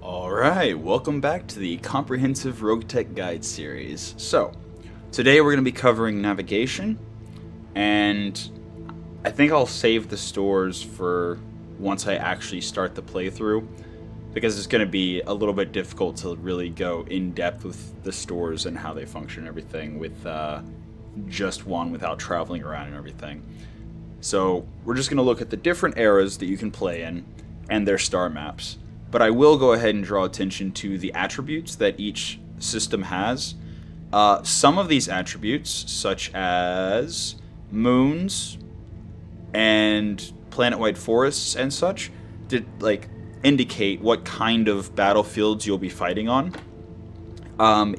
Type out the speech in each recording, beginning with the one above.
Alright, welcome back to the comprehensive Roguetech guide series. So, today we're going to be covering navigation, and I think I'll save the stores for once I actually start the playthrough, because it's going to be a little bit difficult to really go in depth with the stores and how they function and everything with just one without traveling around and everything. So, we're just going to look at the different eras that you can play in and their star maps. But I will go ahead and draw attention to the attributes that each system has. Some of these attributes, such as moons and planet-wide forests and such, did indicate what kind of battlefields you'll be fighting on.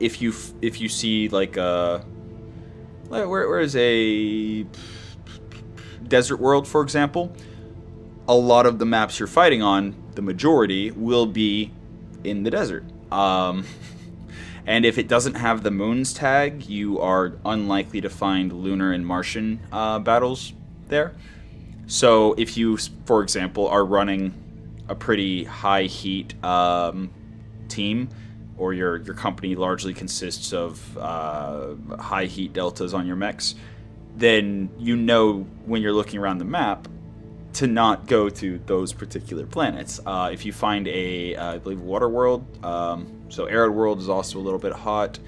If you see where is a desert world, for example, a lot of the maps you're fighting on, the majority, will be in the desert. And if it doesn't have the moons tag, you are unlikely to find lunar and Martian battles there. So if you, for example, are running a pretty high heat team, or your company largely consists of high heat deltas on your mechs, then you know when you're looking around the map to not go to those particular planets. If you find I believe, water world, so arid world is also a little bit hot,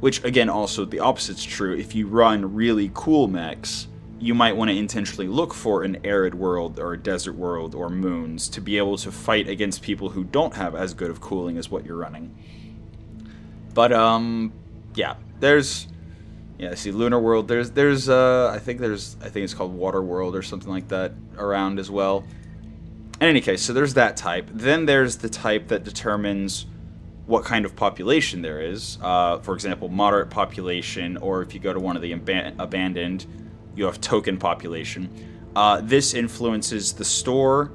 which again, also the opposite's true. If you run really cool mechs, you might want to intentionally look for an arid world or a desert world or moons to be able to fight against people who don't have as good of cooling as what you're running. But yeah, see, Lunar World. I think it's called Water World or something like that around as well. In any case, so there's that type. Then there's the type that determines what kind of population there is. For example, moderate population, or if you go to one of the abandoned, you have token population. This influences the store,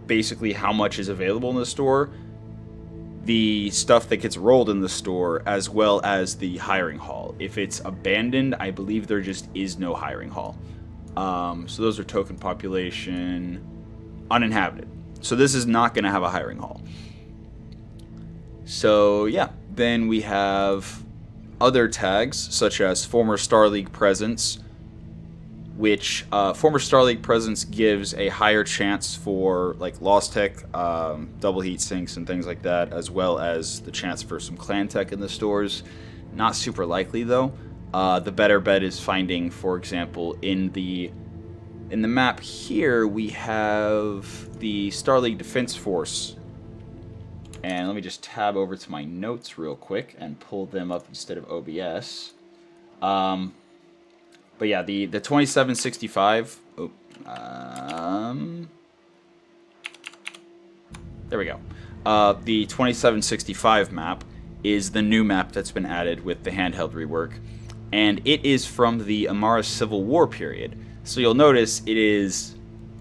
basically how much is available in the store, the stuff that gets rolled in the store, as well as the hiring hall. If it's abandoned, I believe there just is no hiring hall. So those are token population, uninhabited. So this is not going to have a hiring hall. So yeah, then we have other tags, such as former Star League presence, which former Star League presence gives a higher chance for Lost Tech, double heat sinks and things like that, as well as the chance for some clan tech in the stores. Not super likely though. The better bet is finding, for example, in the map here we have the Star League Defense Force. And let me just tab over to my notes real quick and pull them up instead of OBS. But yeah, the 2765. There we go. The 2765 map is the new map that's been added with the handheld rework, and it is from the Amara Civil War period. So you'll notice it is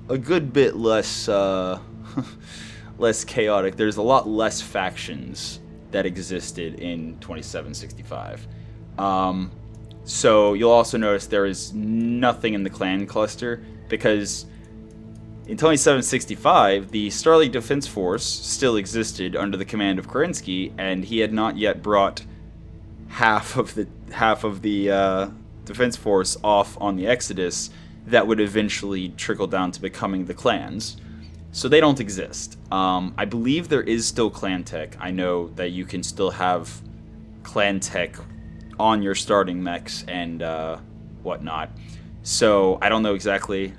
a good bit less less chaotic. There's a lot less factions that existed in 2765. So you'll also notice there is nothing in the clan cluster, because in 2765 the Star League Defense Force still existed under the command of Kerensky, and he had not yet brought half of the Defense Force off on the Exodus that would eventually trickle down to becoming the clans. So they don't exist. I believe there is still clan tech. I know that you can still have clan tech on your starting mechs and whatnot. So I don't know exactly.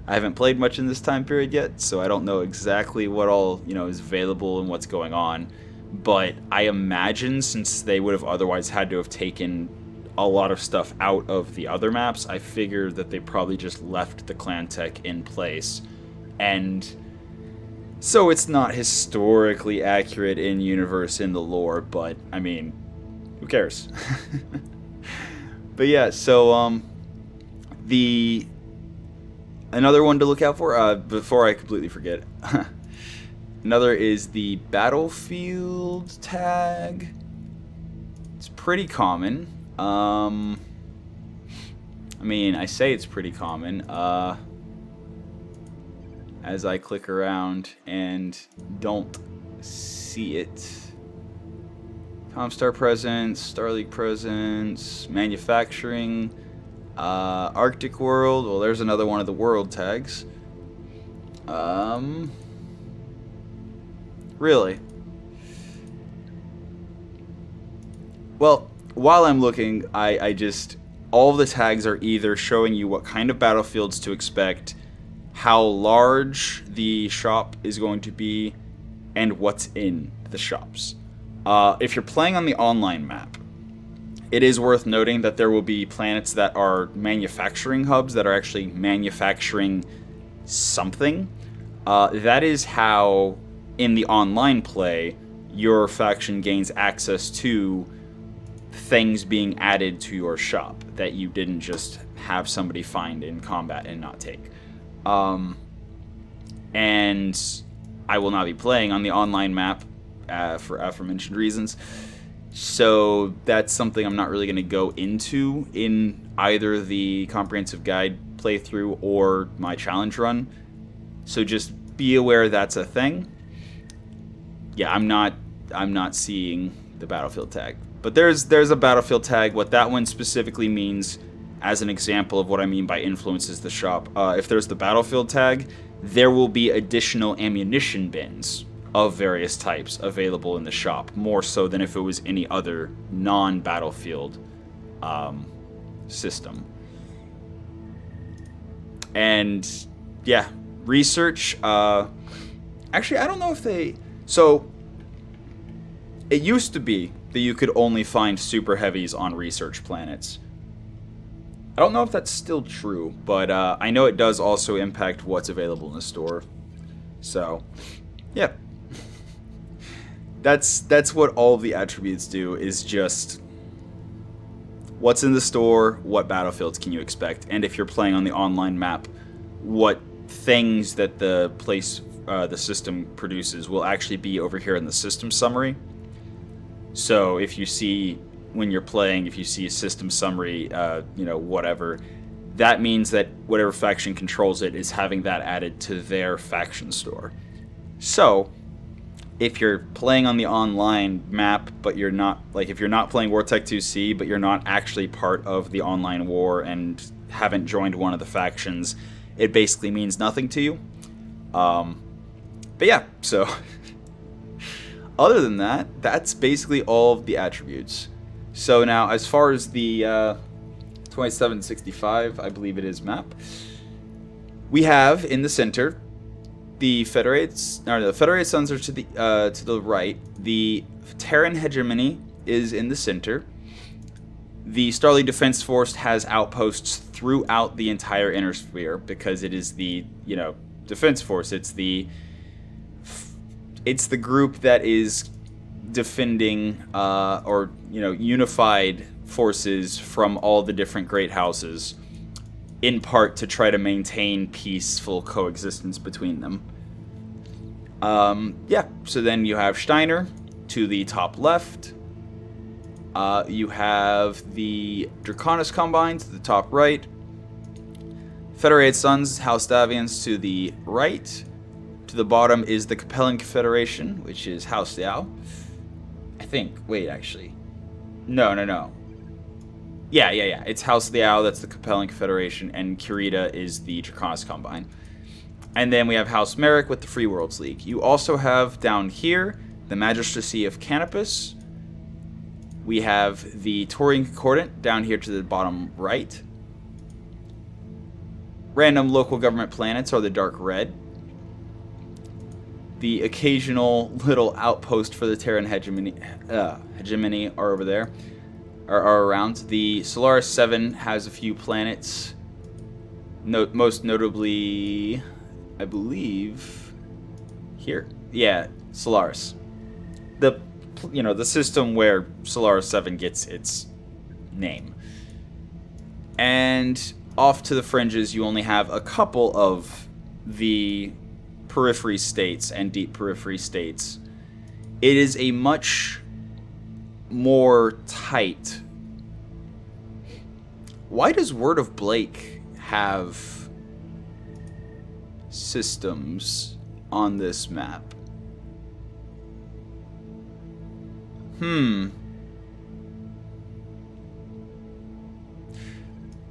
I haven't played much in this time period yet, so I don't know exactly what all is available and what's going on. But I imagine, since they would have otherwise had to have taken a lot of stuff out of the other maps, I figure that they probably just left the clan tech in place. And so it's not historically accurate in universe, in the lore, but I mean, who cares? But yeah, so another one to look out for, before I completely forget. Another is the battlefield tag. It's pretty common. I mean, I say it's pretty common. As I click around and don't see it. Comstar presence, Starleague presence, manufacturing, Arctic World. Well, there's another one of the world tags. Really? Well, while I'm looking, I just... all of the tags are either showing you what kind of battlefields to expect, how large the shop is going to be, and what's in the shops. If you're playing on the online map, it is worth noting that there will be planets that are manufacturing hubs that are actually manufacturing something. That is how, in the online play, your faction gains access to things being added to your shop that you didn't just have somebody find in combat and not take. And I will not be playing on the online map for aforementioned reasons. So that's something I'm not really going to go into in either the comprehensive guide playthrough or my challenge run. So just be aware that's a thing. Yeah, I'm not seeing the battlefield tag. But there's a battlefield tag. What that one specifically means, as an example of what I mean by influences the shop, if there's the battlefield tag, there will be additional ammunition bins of various types available in the shop, more so than if it was any other non-battlefield system. And yeah, research. Actually, I don't know if they... So, it used to be that you could only find super heavies on research planets. I don't know if that's still true, but I know it does also impact what's available in the store. So, yeah. That's what all of the attributes do, is just what's in the store, what battlefields can you expect, and if you're playing on the online map, what things that the system produces will actually be over here in the system summary. So if you see, when you're playing, if you see a system summary, whatever, that means that whatever faction controls it is having that added to their faction store. So if you're playing on the online map, but you're not, like if you're not playing Wartech 2C, but you're not actually part of the online war and haven't joined one of the factions, it basically means nothing to you. But yeah, so other than that, that's basically all of the attributes. So now, as far as the 2765, I believe it is, map, we have in the center the Federated Suns are to the right. The Terran hegemony is in the center. The Starleague Defense Force has outposts throughout the entire inner sphere because it is the defense force. It's the group that is defending unified forces from all the different great houses, in part to try to maintain peaceful coexistence between them. So then you have Steiner to the top left. You have the Draconis Combine to the top right. Federated Suns, House Davians to the right. To the bottom is the Capellan Confederation, which is House Liao. I think. Wait, actually. No. Yeah. It's House Liao, that's the Capellan Confederation, and Kurita is the Draconis Combine. And then we have House Merrick with the Free Worlds League. You also have down here the Magistracy of Canopus. We have the Taurian Concordant down here to the bottom right. Random local government planets are the dark red. The occasional little outpost for the Terran hegemony are over there, are around. The Solaris 7 has a few planets, most notably, I believe, here. Yeah, Solaris. The system where Solaris 7 gets its name. And off to the fringes, you only have a couple of the periphery states and deep periphery states. It is a much more tight... Why does Word of Blake have systems on this map?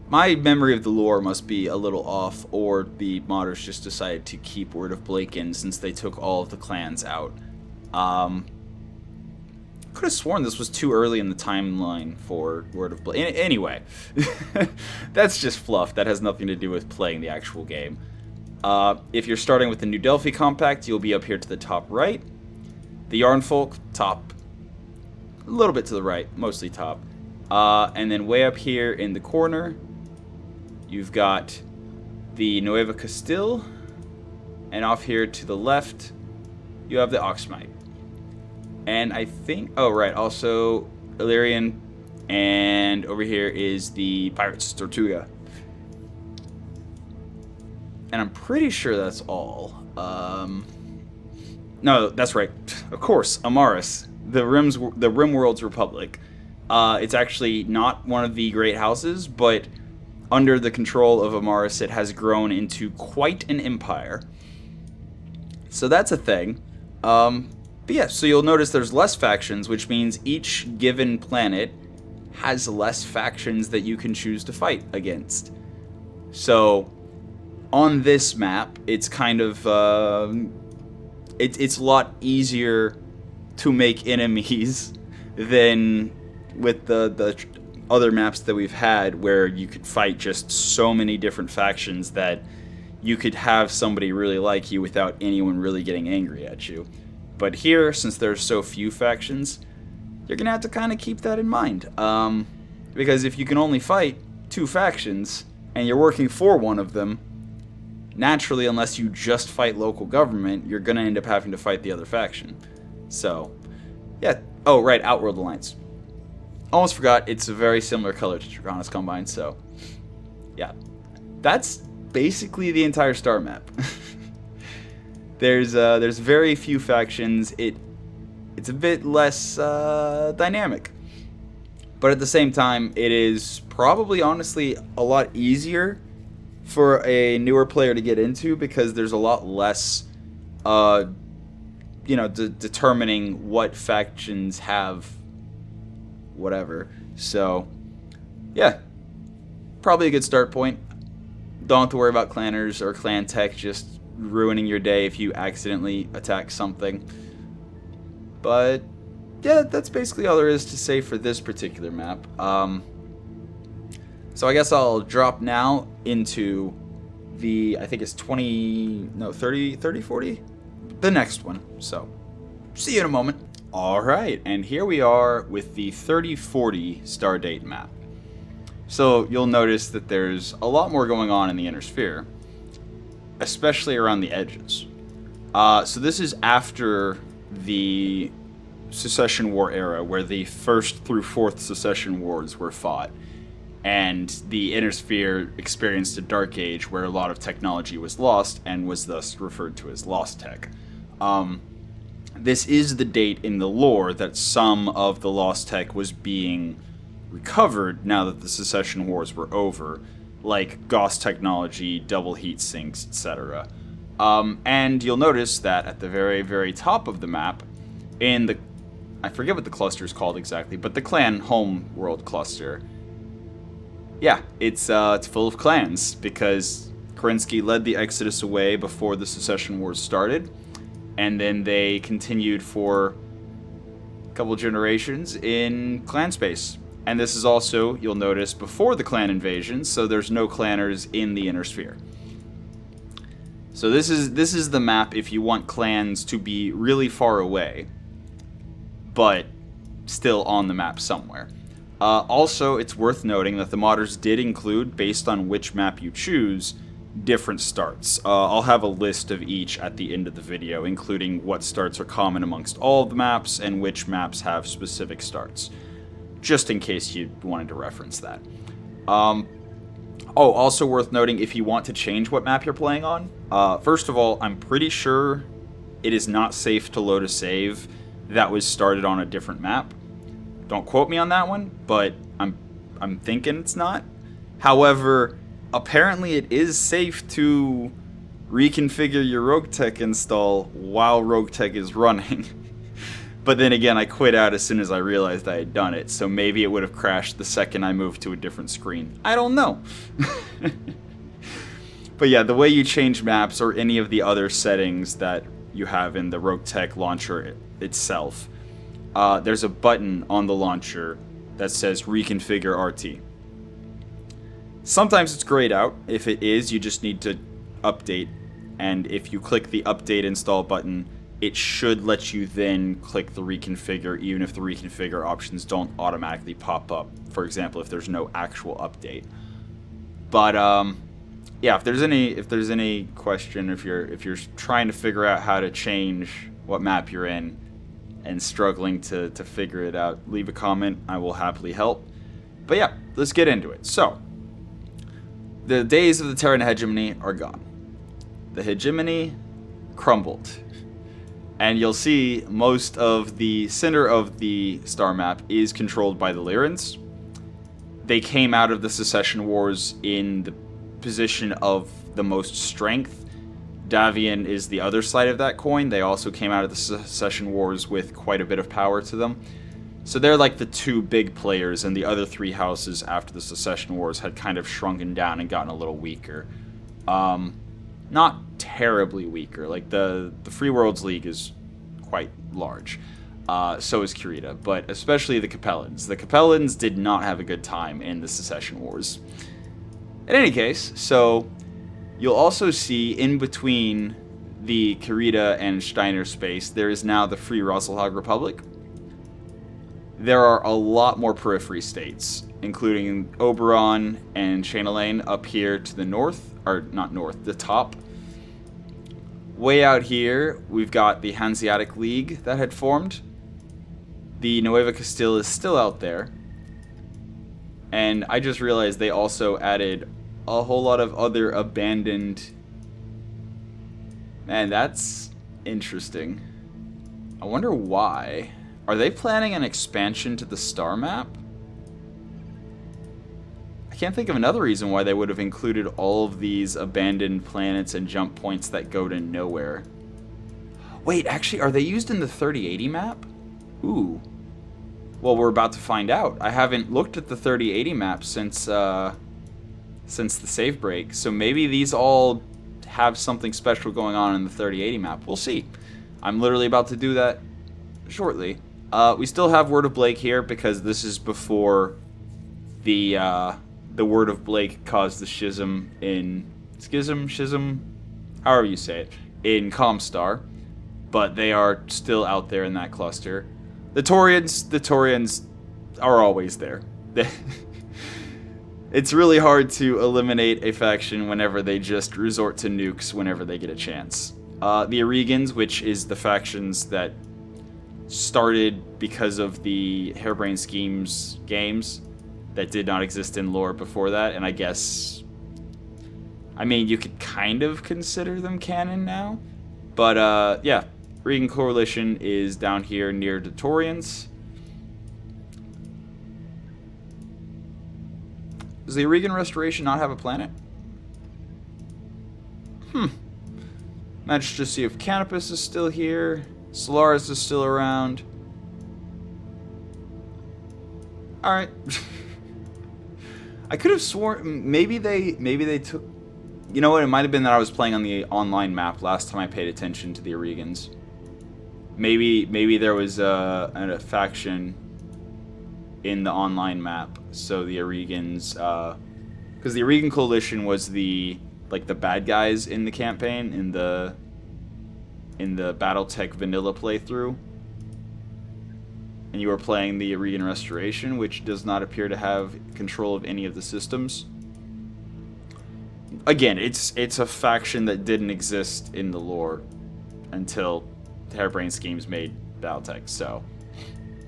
My memory of the lore must be a little off, or the modders just decided to keep Word of Blake in since they took all of the clans out. Could have sworn this was too early in the timeline for Word of Blake. Anyway, that's just fluff. That has nothing to do with playing the actual game. If you're starting with the New Delphi Compact, you'll be up here to the top right. The Yarnfolk, top, a little bit to the right, mostly top. And then way up here in the corner, you've got the Nueva Castile, and off here to the left, you have the Oxmite. And I think, oh right, also Illyrian, and over here is the Pirates, Tortuga. And I'm pretty sure that's all. No, that's right. Of course, Amaris, the Rimworld's Republic. It's actually not one of the great houses, but under the control of Amaris, it has grown into quite an empire. So that's a thing. But yeah, so you'll notice there's less factions, which means each given planet has less factions that you can choose to fight against. So on this map, it's kind of it's a lot easier to make enemies than with the other maps that we've had, where you could fight just so many different factions that you could have somebody really like you without anyone really getting angry at you. But here, since there's so few factions, you're gonna have to kind of keep that in mind, because if you can only fight 2 factions and you're working for one of them, naturally, unless you just fight local government, you're gonna end up having to fight the other faction. So yeah. Oh right, Outworld Alliance. Almost forgot, it's a very similar color to Draconis Combine, so yeah. That's basically the entire star map. There's very few factions. It's a bit less dynamic. But at the same time, it is probably honestly a lot easier for a newer player to get into, because there's a lot less determining what factions have whatever. So yeah, probably a good start point. Don't have to worry about clanners or clan tech just ruining your day if you accidentally attack something. But yeah, that's basically all there is to say for this particular map. So I guess I'll drop now into the, I think it's 40, the next one. So see you in a moment. Alright, and here we are with the 3040 Stardate map. So you'll notice that there's a lot more going on in the Inner Sphere, especially around the edges. So this is after the Secession War era, where the 1st through 4th Secession Wars were fought, and the Inner Sphere experienced a dark age where a lot of technology was lost and was thus referred to as Lost Tech. This is the date in the lore that some of the Lost Tech was being recovered now that the Secession Wars were over, like Gauss technology, double heat sinks, etc. And you'll notice that at the very, very top of the map, in the, I forget what the cluster is called exactly, but the clan home world cluster, yeah, it's full of clans, because Kerensky led the Exodus away before the Secession Wars started, and then they continued for a couple generations in clan space. And this is also, you'll notice, before the clan invasion, so there's no clanners in the Inner Sphere. So this is the map if you want clans to be really far away, but still on the map somewhere. Also, it's worth noting that the modders did include, based on which map you choose, different starts. I'll have a list of each at the end of the video, including what starts are common amongst all of the maps and which maps have specific starts, just in case you wanted to reference that. Also worth noting, if you want to change what map you're playing on, first of all, I'm pretty sure it is not safe to load a save that was started on a different map. Don't quote me on that one, but I'm thinking it's not. However, apparently it is safe to reconfigure your Roguetech install while Roguetech is running. But then again, I quit out as soon as I realized I had done it, so maybe it would have crashed the second I moved to a different screen. I don't know. But yeah, the way you change maps or any of the other settings that you have in the Roguetech launcher itself, there's a button on the launcher that says Reconfigure RT. Sometimes it's grayed out. If it is, you just need to update, and if you click the Update Install button, it should let you then click the Reconfigure, even if the Reconfigure options don't automatically pop up. For example, if there's no actual update. But yeah, if there's any question, if you're trying to figure out how to change what map you're in and struggling to figure it out, leave a comment. I will happily help. But yeah, let's get into it. So, the days of the Terran hegemony are gone. The hegemony crumbled. And you'll see most of the center of the star map is controlled by the Lyrans. They came out of the Secession Wars in the position of the most strength. Davian is the other side of that coin. They also came out of the Secession Wars with quite a bit of power to them. So they're like the two big players, and the other three houses after the Secession Wars had kind of shrunken down and gotten a little weaker. Not terribly weaker. Like the Free Worlds League is quite large. So is Kurita, but especially the Capellans. The Capellans did not have a good time in the Secession Wars. In any case, so you'll also see in between the Kurita and Steiner space, there is now the Free Rosselhag Republic. There are a lot more periphery states, including Oberon and Chainalane up here to the north, or not north, the top. Way out here, we've got the Hanseatic League that had formed. The Nueva Castile is still out there. And I just realized they also added a whole lot of other abandoned... Man, that's interesting. I wonder why. Are they planning an expansion to the star map? I can't think of another reason why they would have included all of these abandoned planets and jump points that go to nowhere. Wait, actually, are they used in the 3080 map? Ooh. Well, we're about to find out. I haven't looked at the 3080 map since the save break, so maybe these all have something special going on in the 3080 map. We'll see. I'm literally about to do that shortly. We still have Word of Blake here because this is before the Word of Blake caused the schism in... Schism? However you say it. In Comstar. But they are still out there in that cluster. The Taurians are always there. It's really hard to eliminate a faction whenever they just resort to nukes whenever they get a chance. The Aregans, which is the factions that started because of the Harebrained Schemes games that did not exist in lore before that, and I guess... I mean, you could kind of consider them canon now. But, yeah. Regan Coalition is down here near the Taurians. Does the Regan Restoration not have a planet? Managed to see if Canopus is still here. Solaris is still around. Alright. I could have sworn maybe they took... You know what? It might have been that I was playing on the online map last time I paid attention to the Aregans. Maybe there was a faction in the online map, so the Aregans, because the Aregan Coalition was the bad guys in the campaign in the Battletech vanilla playthrough, and you were playing the Aregan Restoration, which does not appear to have control of any of the systems. Again, it's a faction that didn't exist in the lore until Harebrained Schemes made Battletech, so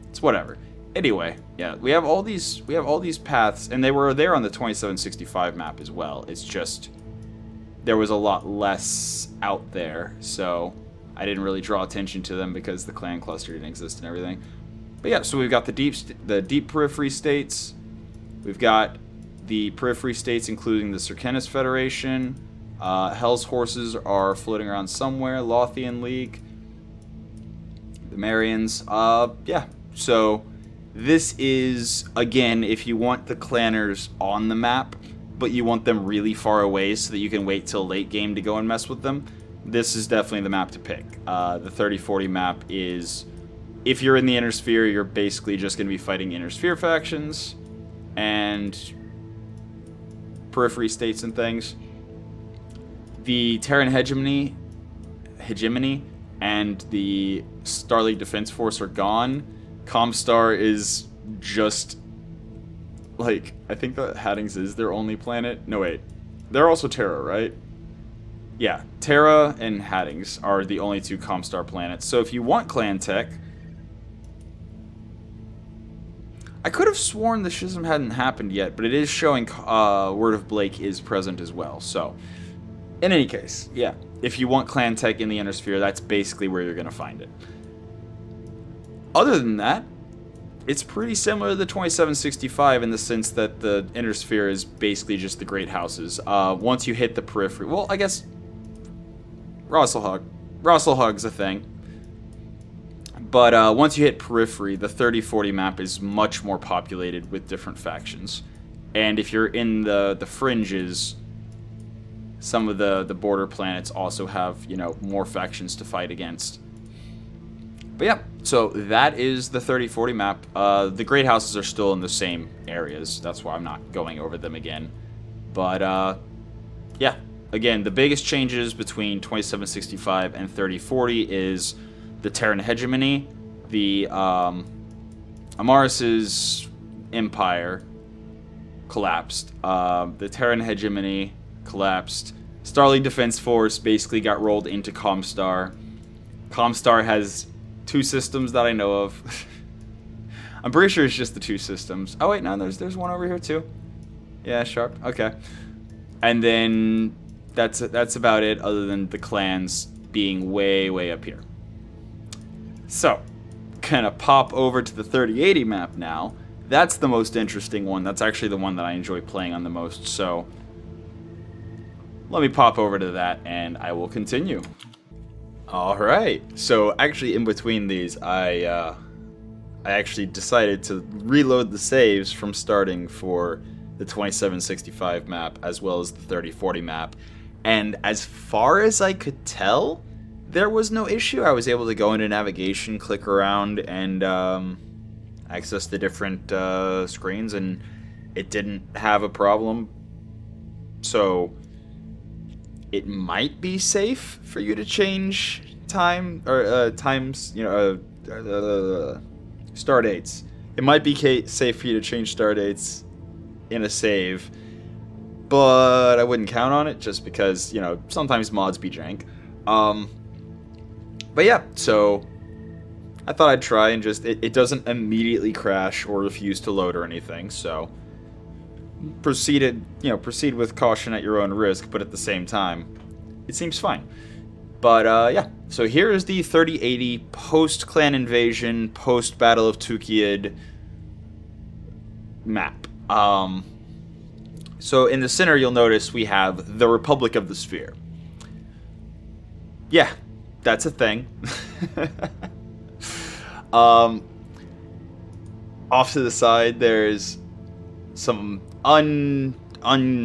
it's whatever. Anyway, yeah, we have all these paths, and they were there on the 2765 map as well. It's just there was a lot less out there, so I didn't really draw attention to them because the clan cluster didn't exist and everything. But yeah, so we've got the deep periphery states. We've got the periphery states, including the Circenus Federation. Hell's Horses are floating around somewhere. Lothian League. The Marians. Yeah. So this is, again, if you want the clanners on the map, but you want them really far away so that you can wait till late game to go and mess with them, this is definitely the map to pick. The 3040 map is, if you're in the Inner Sphere, you're basically just going to be fighting Inner Sphere factions and periphery states and things. The Terran hegemony and the Starleague Defense Force are gone. Comstar is just, like, I think that Haddings is their only planet. No, wait. They're also Terra, right? Yeah, Terra and Haddings are the only two Comstar planets. So if you want clan tech... I could have sworn the schism hadn't happened yet, but it is showing Word of Blake is present as well. So, in any case, yeah. If you want clan tech in the Inner Sphere, that's basically where you're going to find it. Other than that, it's pretty similar to the 2765 in the sense that the Inner Sphere is basically just the Great Houses. Once you hit the periphery... Well, I guess... Rosselhug's a thing. But once you hit periphery, the 3040 map is much more populated with different factions. And if you're in the fringes, some of the border planets also have, you know, more factions to fight against. But yeah, so that is the 3040 map. The Great Houses are still in the same areas. That's why I'm not going over them again. But yeah, again, the biggest changes between 2765 and 3040 is the Terran hegemony, the Amaris's empire collapsed, the Terran hegemony collapsed, Starleague Defense Force basically got rolled into Comstar. Comstar has two systems that I know of. I'm pretty sure it's just the two systems. Oh wait, no, there's one over here too. Yeah, sharp. Okay. And then that's about it, other than the clans being way up here. So, gonna pop over to the 3080 map now. That's the most interesting one. That's actually the one that I enjoy playing on the most. So, let me pop over to that and I will continue. Alright, so actually in between these, I actually decided to reload the saves from starting for the 2765 map as well as the 3040 map. And as far as I could tell, there was no issue. I was able to go into navigation, click around, and access the different screens, and it didn't have a problem. So it might be safe for you to change time or times, you know, star dates. It might be safe for you to change star dates in a save, but I wouldn't count on it just because, you know, sometimes mods be jank. But yeah, so I thought I'd try and just, it doesn't immediately crash or refuse to load or anything, so proceed with caution at your own risk, but at the same time, it seems fine. But yeah, so here is the 3080 post-clan invasion, post-Battle of Tukiad map. So in the center, you'll notice we have the Republic of the Sphere. Yeah, that's a thing. Off to the side, there's some unpossessed,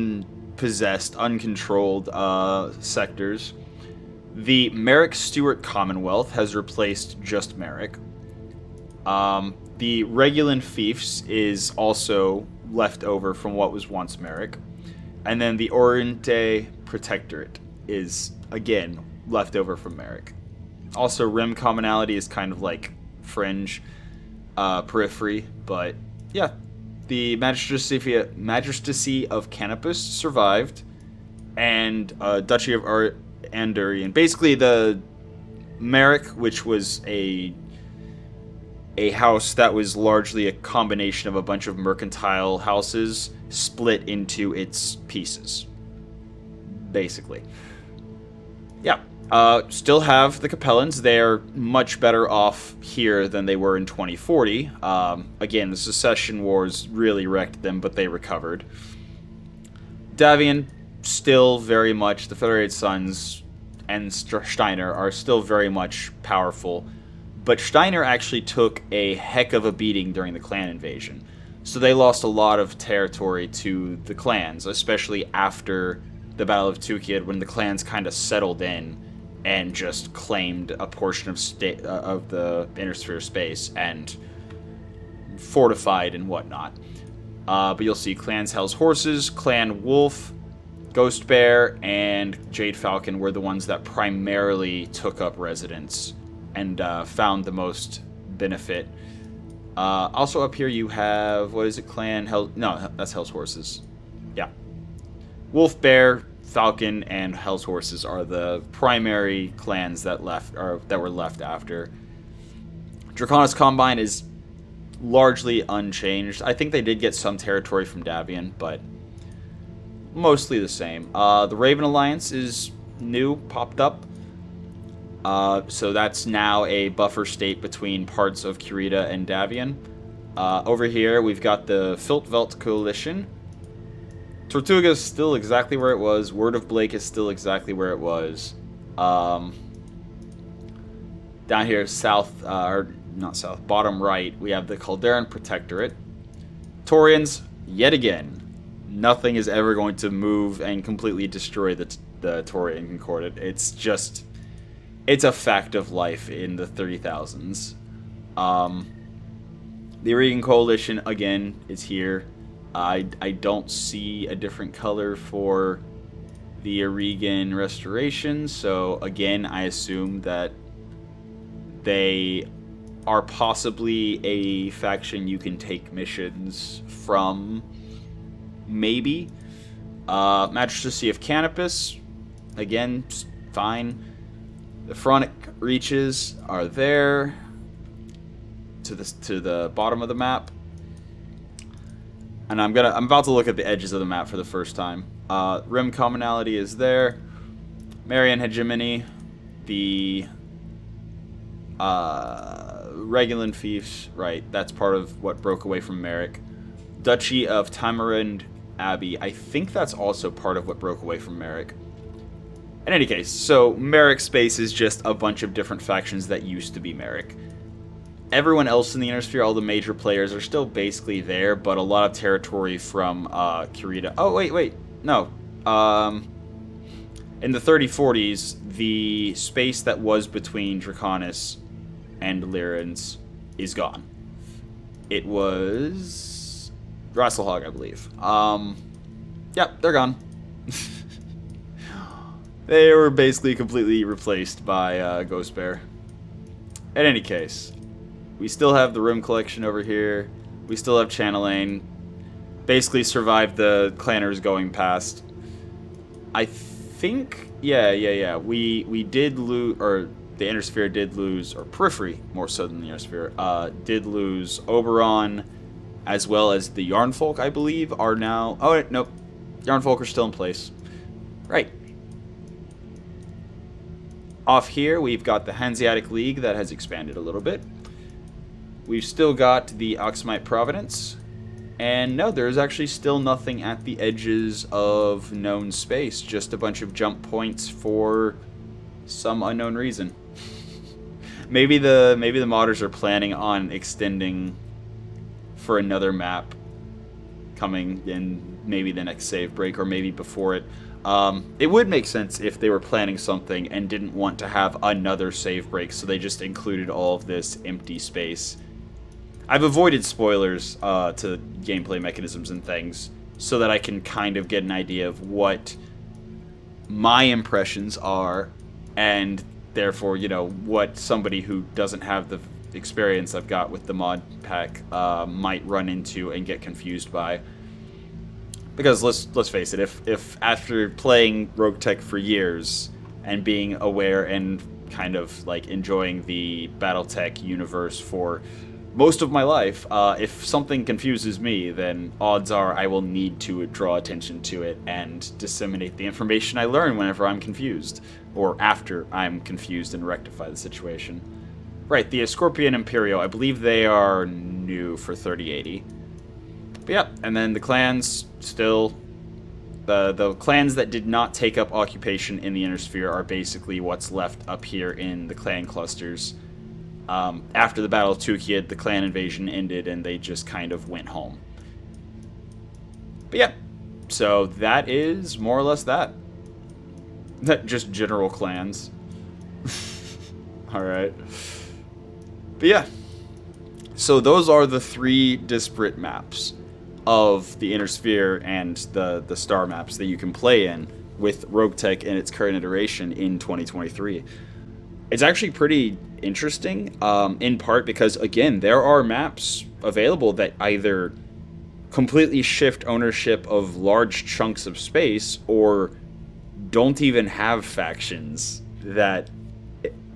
uncontrolled sectors. The Merrick Stewart Commonwealth has replaced just Merrick. The Regulan Fiefs is also left over from what was once Merrick. And then the Oriente Protectorate is, again, left over from Merrick. Also, Rim Commonality is kind of like fringe, periphery, but yeah. The Magistracy of Canopus survived, and Duchy of Andurian. Basically, the Merrick, which was a house that was largely a combination of a bunch of mercantile houses, split into its pieces. Basically. Yeah. Still have the Capellans. They're much better off here than they were in 2040. Again, the Secession Wars really wrecked them, but they recovered. Davian, still very much, the Federated Sons and Steiner are still very much powerful, But Steiner actually took a heck of a beating during the clan invasion. So they lost a lot of territory to the clans, especially after the Battle of Tukid, when the clans kind of settled in and just claimed a portion of the Inner Sphere space and fortified and whatnot. But you'll see Clans Hell's Horses, Clan Wolf, Ghost Bear, and Jade Falcon were the ones that primarily took up residence and found the most benefit. Also up here you have, what is it, Clan Hell... No, that's Hell's Horses. Yeah. Wolf, Bear, Falcon, and Hell's Horses are the primary clans that were left after. Draconis Combine is largely unchanged. I think they did get some territory from Davian, but mostly the same. The Raven Alliance is new, popped up. So that's now a buffer state between parts of Kurita and Davian. Over here, we've got the Filtvelt Coalition. Tortuga is still exactly where it was. Word of Blake is still exactly where it was. Down here, bottom right, we have the Calderan Protectorate. Taurians, yet again. Nothing is ever going to move and completely destroy the Taurian Concordat. It's a fact of life in the 30,000s. The Regan Coalition, again, is here. I don't see a different color for the Regan Restoration, so again, I assume that they are possibly a faction you can take missions from, maybe. Magistracy of Canopus, again, fine. The Pharaonic Reaches are there to the bottom of the map. And I'm about to look at the edges of the map for the first time. Rim Commonality is there. Marian Hegemony, the Regulan Fiefs, right, that's part of what broke away from Merrick. Duchy of Tamarind Abbey, I think that's also part of what broke away from Merrick. In any case, so Merrick space is just a bunch of different factions that used to be Merrick. Everyone else in the Inner Sphere, all the major players, are still basically there, but a lot of territory from Kurita. Oh, wait, no. In the 3040s, the space that was between Draconis and Lyrans is gone. It was Rasselhog, I believe. Yep, they're gone. They were basically completely replaced by Ghost Bear. In any case, we still have the Room Collection over here. We still have Channelaine. Basically survived the clanners going past. I think, yeah. We did lose, or the Inner Sphere did lose, or Periphery, more so than the Inner Sphere, did lose Oberon, as well as the Yarnfolk, I believe, are now... Oh, nope. Yarnfolk are still in place. Right. Off here, we've got the Hanseatic League that has expanded a little bit. We've still got the Oxamite Providence. And no, there's actually still nothing at the edges of known space. Just a bunch of jump points for some unknown reason. maybe the modders are planning on extending for another map coming in maybe the next save break or maybe before it. It would make sense if they were planning something and didn't want to have another save break, so they just included all of this empty space. I've avoided spoilers to gameplay mechanisms and things so that I can kind of get an idea of what my impressions are, and therefore, you know, what somebody who doesn't have the experience I've got with the mod pack might run into and get confused by. Because let's face it, if after playing Roguetech for years and being aware and kind of like enjoying the Battletech universe for most of my life, if something confuses me, then odds are I will need to draw attention to it and disseminate the information I learn whenever I'm confused, or after I'm confused and rectify the situation. Right, the Scorpion Imperial, I believe they are new for 3080. But yeah, and then the clans still... The clans that did not take up occupation in the Inner Sphere are basically what's left up here in the clan clusters. After the Battle of Tukid, the clan invasion ended, and they just kind of went home. But yeah, so that is more or less that. Just general clans. Alright. But yeah. So those are the 3 disparate maps of the Inner Sphere and the star maps that you can play in with Roguetech in its current iteration in 2023. It's actually pretty interesting, in part because, again, there are maps available that either completely shift ownership of large chunks of space or don't even have factions that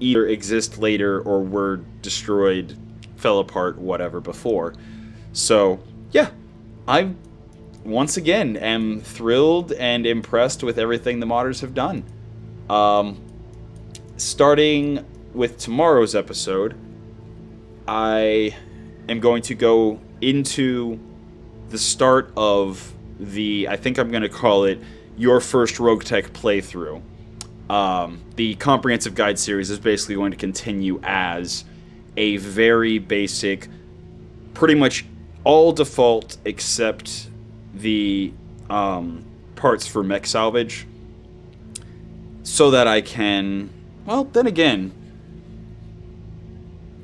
either exist later or were destroyed, fell apart, whatever before. So, yeah, I once again am thrilled and impressed with everything the modders have done. Starting with tomorrow's episode, I am going to go into the start of I think I'm going to call it Your First Roguetech Playthrough. The Comprehensive Guide series is basically going to continue as a very basic, pretty much all default except the parts for mech salvage, so that I can, well, then again,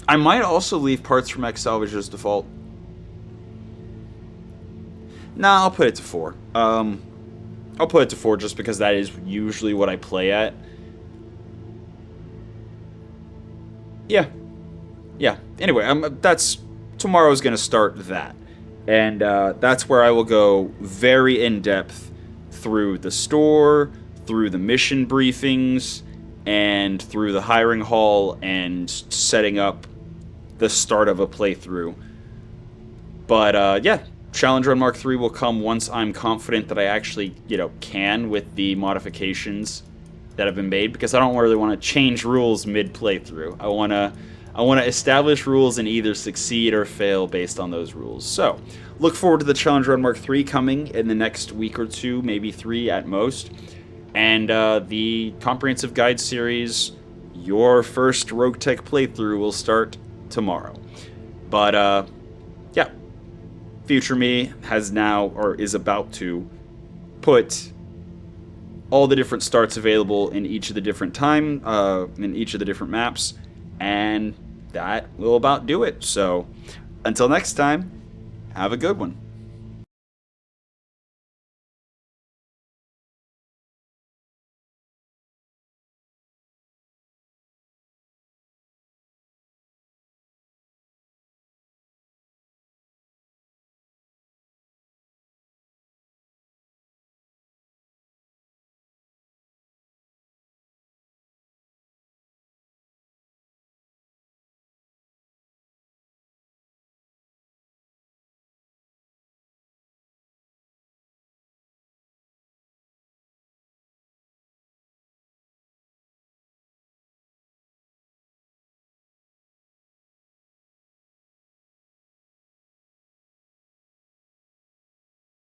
I might also leave parts for mech salvage as default. Nah, I'll put it to 4. I'll put it to 4 just because that is usually what I play at. Yeah. Anyway, tomorrow's gonna start that, and that's where I will go very in depth through the store, through the mission briefings, and through the hiring hall and setting up the start of a playthrough. But yeah, Challenge Run Mark III will come once I'm confident that I actually, can with the modifications that have been made, because I don't really want to change rules mid-playthrough. I want to establish rules and either succeed or fail based on those rules. So, look forward to the Challenge Run Mark III coming in the next week or 2, maybe 3 at most. And the Comprehensive Guide series, Your First Roguetech Playthrough, will start tomorrow. But, yeah. Future me has now, or is about to, put all the different starts available in each of the different in each of the different maps, and that will about do it. So, until next time, have a good one.